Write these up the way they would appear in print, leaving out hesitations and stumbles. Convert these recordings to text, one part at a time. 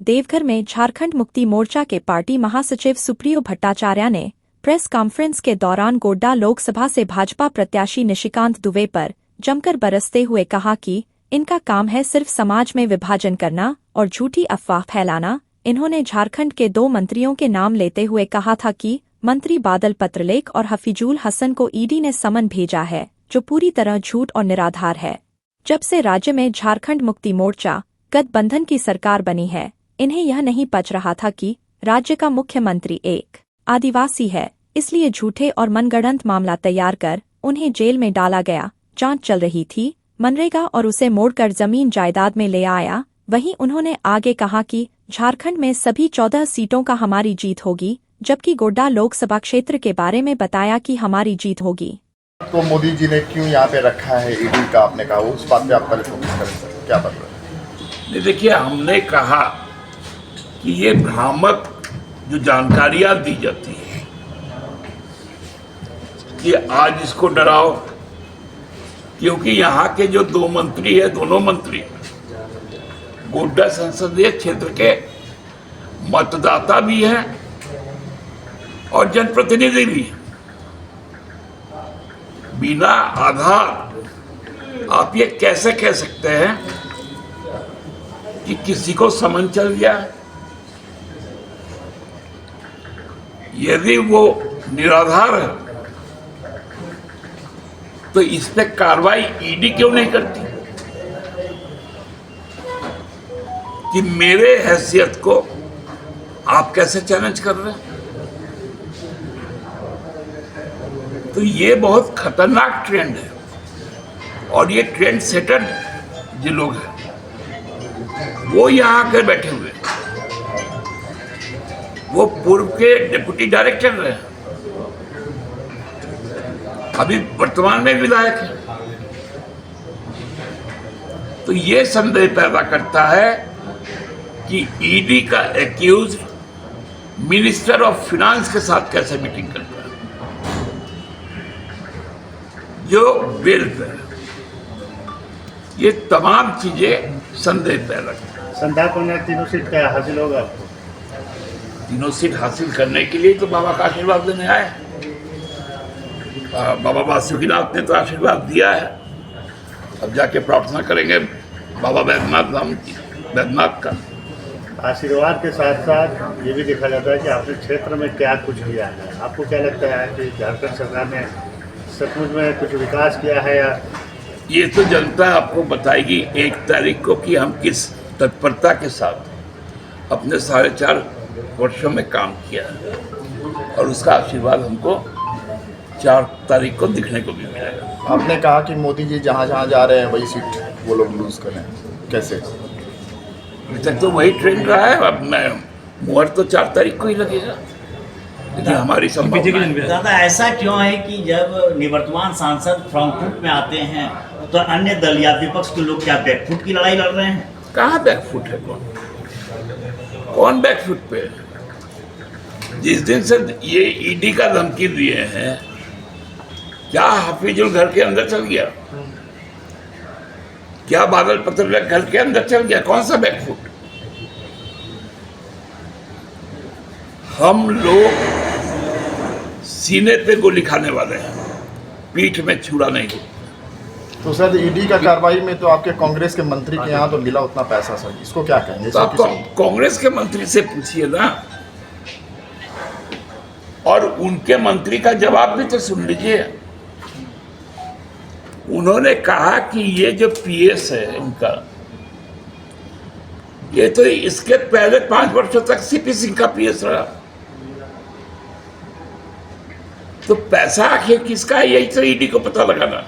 देवघर में झारखंड मुक्ति मोर्चा के पार्टी महासचिव सुप्रियो भट्टाचार्य ने प्रेस कॉन्फ्रेंस के दौरान गोड्डा लोकसभा से भाजपा प्रत्याशी निशिकांत दुबे पर जमकर बरसते हुए कहा कि इनका काम है सिर्फ समाज में विभाजन करना और झूठी अफवाह फैलाना। इन्होंने झारखंड के 2 मंत्रियों के नाम लेते हुए कहा था कि मंत्री बादल पत्रलेख और हफीजुल हसन को ईडी ने समन भेजा है, जो पूरी तरह झूठ और निराधार है। जब से राज्य में झारखंड मुक्ति मोर्चा गठबंधन की सरकार बनी है, इन्हें यह नहीं पच रहा था कि राज्य का मुख्यमंत्री एक आदिवासी है, इसलिए झूठे और मनगढ़ंत मामला तैयार कर उन्हें जेल में डाला गया। जांच चल रही थी, मनरेगा और उसे मोड़कर जमीन जायदाद में ले आया। वहीं उन्होंने आगे कहा कि झारखंड में सभी 14 सीटों का हमारी जीत होगी, जबकि गोड्डा लोकसभा क्षेत्र के बारे में बताया कि हमारी जीत होगी। तो मोदी जी ने क्यों यहाँ पे रखा है ईडी का, आपने कहा उस बात पे आप पहले फोकस करें सर, क्या बात है? देखिए, हमने कहा कि ये भ्रामक जो जानकारियां दी जाती है कि आज इसको डराओ, क्योंकि यहाँ के जो 2 मंत्री है, दोनों मंत्री गोड्डा संसदीय क्षेत्र के मतदाता भी हैं और जनप्रतिनिधि भी हैं। बिना आधार आप ये कैसे कह सकते हैं कि किसी को समन चल गया? यदि वो निराधार है तो इस पे कार्रवाई ईडी क्यों नहीं करती कि मेरे हैसियत को आप कैसे चैलेंज कर रहे हैं? तो ये बहुत खतरनाक ट्रेंड है और ये ट्रेंड सेटर जो लोग हैं वो यहाँ आकर बैठे हुए हैं। वो पूर्व के डिप्टी डायरेक्टर रहे हैं, अभी वर्तमान में विधायक है। तो ये संदेह पैदा करता है कि ईडी का एक्यूज मिनिस्टर ऑफ फाइनेंस के साथ कैसे मीटिंग करता है, जो बेल पे है। ये तमाम चीजें संदेह पैदा करती हैं। संध्या को 3 सीट क्या हासिल होगा आपको? 3 सीट हासिल करने के लिए तो बाबा का आशीर्वाद लेने आए। बाबा बासुकीनाथ ने तो आशीर्वाद दिया है, अब जाके प्रार्थना करेंगे बाबा बैद्यनाथ का। आशीर्वाद के साथ साथ ये भी देखा जाता है कि आपने क्षेत्र में क्या कुछ किया है। आपको क्या लगता है कि झारखंड सरकार ने सचमुच में कुछ विकास किया है? या ये तो जनता आपको बताएगी 1 तारीख को कि हम किस तत्परता के साथ अपने 4.5 वर्षों में काम किया है, और उसका आशीर्वाद हमको 4 तारीख को दिखने को भी मिलेगा। आपने कहा कि मोदी जी जहाँ जहाँ जा रहे हैं वही सीट वो लोग लूज कर रहे हैं, कैसे? अभी तक तो वही ट्रेंड रहा है। अब मैं मुहर तो 4 तारीख को ही लगेगा, लेकिन हमारी संभावना दादा ऐसा क्यों है कि जब निवर्तमान सांसद फ्रंट फुट में आते हैं तो अन्य दल या विपक्ष के लोग क्या बैकफुट की लड़ाई लड़ रहे हैं? कहाँ बैकफुट है? कौन बैकफुट पे है? जिस दिन से ये ईडी का धमकी दिए हैं, क्या हफीजुल घर के अंदर चल गया? क्या बादल पत्रलेख घर के अंदर चल गया? कौन सा बैकफुट? हम लोग सीने पे गोली खाने वाले हैं, पीठ में छुरा नहीं हो। तो सर ईडी का कार्रवाई में तो आपके कांग्रेस के मंत्री के यहाँ तो मिला उतना पैसा, सर इसको क्या कहेंगे? तो आप कांग्रेस के मंत्री से पूछिए ना, और उनके मंत्री का जवाब भी तो सुन लीजिए। उन्होंने कहा कि ये जो पीएस है इनका, ये तो इसके पहले 5 वर्षों तक सीपी सिंह का पीएस रहा। तो पैसा आखिर किसका है, यही तो ईडी को पता लगाना।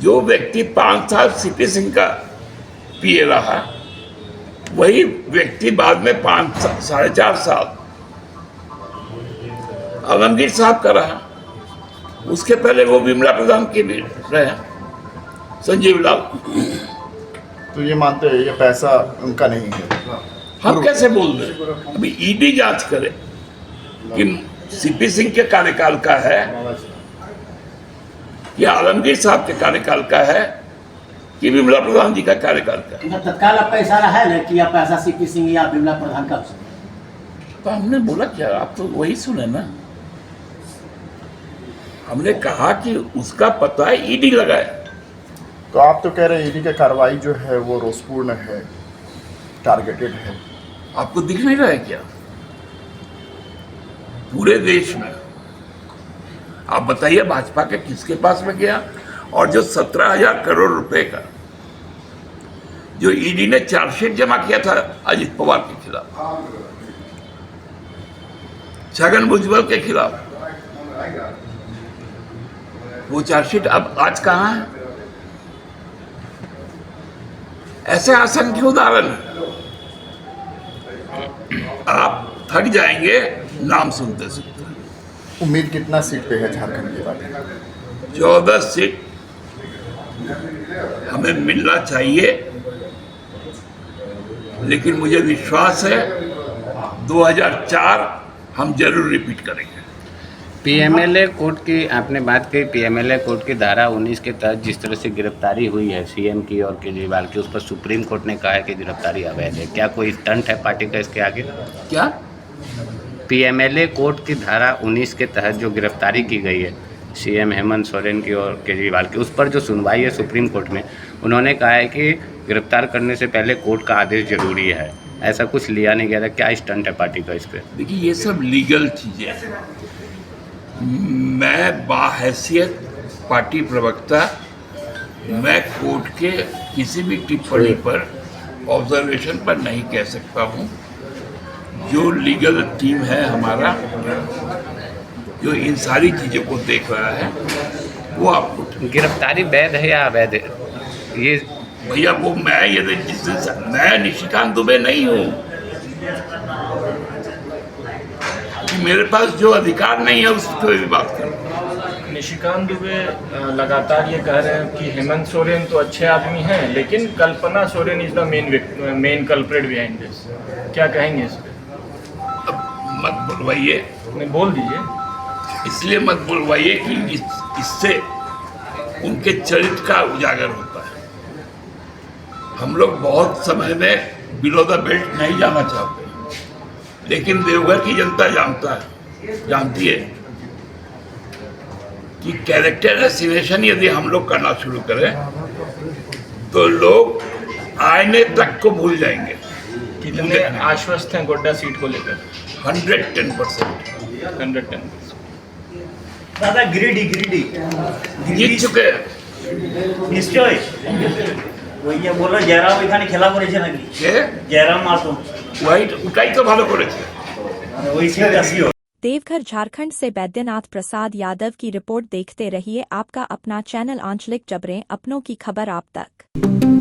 जो व्यक्ति 5 साल सीपी सिंह का पीए रहा, वही व्यक्ति बाद में 4.5 साल आलमगीर साहब का रहा। उसके पहले वो विमला प्रधान के भी रहे, संजीव लाल। तो ये मानते हैं ये पैसा उनका नहीं है? हम कैसे बोल रहे? अभी ईडी जांच करे कि सीपी सिंह के कार्यकाल का है या आलमगीर साहब के कार्यकाल का है, कि विमला प्रधान जी का कार्यकाल था। तत्काल आपका इशारा है ना कि आप ऐसा सीपी सिंह या विमला प्रधान का तो हमने बोला क्या, आप तो वही सुने ना। हमने कहा कि उसका पता ईडी लगाए। तो आप तो कह रहे हैं ईडी की कार्रवाई जो है वो रोषपूर्ण है, टारगेटेड है। आपको दिख नहीं रहा है क्या? पूरे देश में आप बताइए भाजपा के किसके पास में गया? और जो 17,000 करोड़ रुपए का जो ईडी ने चार्जशीट जमा किया था अजित पवार के खिलाफ, छगन भुजबल के खिलाफ, वो चार्जशीट अब आज कहां है? ऐसे असंख्य उदाहरण हैं। आप थक जाएंगे नाम सुनते सुनते। उम्मीद कितना सीट पे है झारखंड के बारे में? 14 सीट हमें मिलना चाहिए, लेकिन मुझे विश्वास है 2004 हम जरूर रिपीट करेंगे। पीएमएलए कोर्ट की आपने बात की, पीएमएलए कोर्ट की धारा 19 के तहत जिस तरह से गिरफ्तारी हुई है सीएम की और केजरीवाल की, उस पर सुप्रीम कोर्ट ने कहा है कि गिरफ्तारी अवैध है। क्या कोई स्टंट है पार्टी का इसके आगे? क्या? पीएमएलए कोर्ट की धारा 19 के तहत जो गिरफ्तारी की गई है सीएम हेमंत सोरेन की और केजरीवाल की, उस पर जो सुनवाई है सुप्रीम कोर्ट में, उन्होंने कहा है कि गिरफ्तार करने से पहले कोर्ट का आदेश जरूरी है। ऐसा कुछ लिया नहीं गया था। क्या स्टंट है पार्टी का इस पर? देखिए, ये सब लीगल चीजें हैं। मैं बाहैसियत पार्टी प्रवक्ता, मैं कोर्ट के किसी भी टिप्पणी पर, ऑब्जर्वेशन पर नहीं कह सकता हूँ। जो लीगल टीम है हमारा, जो इन सारी चीज़ों को देख रहा है, वो आपको। गिरफ्तारी वैध है या अवैध है ये? भैया वो मैं निशिकांत दुबे नहीं हूँ कि मेरे पास जो अधिकार नहीं है उस पर भी बात करूँ। निशिकांत दुबे लगातार ये कह रहे हैं कि हेमंत सोरेन तो अच्छे आदमी हैं, लेकिन Kalpana Soren is the main culprit behind this. क्या कहेंगे इस पे? अब मत बुलवाइए, नहीं बोल दीजिए। इसलिए मत बुलवाइए कि इससे उनके चरित्र का उजागर होता है। हम लोग बहुत समय में बिलो द बेल्ट नहीं जाना चाहते, लेकिन देवघर की जनता जानती है कि कैरेक्टर एसिनेशन यदि हम लोग करना शुरू करें तो लोग आईने तक को भूल जाएंगे। कितने आश्वस्त हैं गोड्डा सीट को लेकर? 110%। 110%। दादा गिरिडीह जीत चुके हैं। নিশ্চয় ওই যে বললো জয়রাম এখানে খেলা করেছে নাকি? জয়রাম মাতো ওটাই তো ভালো করেছে। ওই সিটটা সিওর। देवघर झारखंड से बैद्यनाथ प्रसाद यादव की रिपोर्ट देखते रहिए आपका अपना चैनल आंचलिक जबरें, अपनों की खबर आप तक।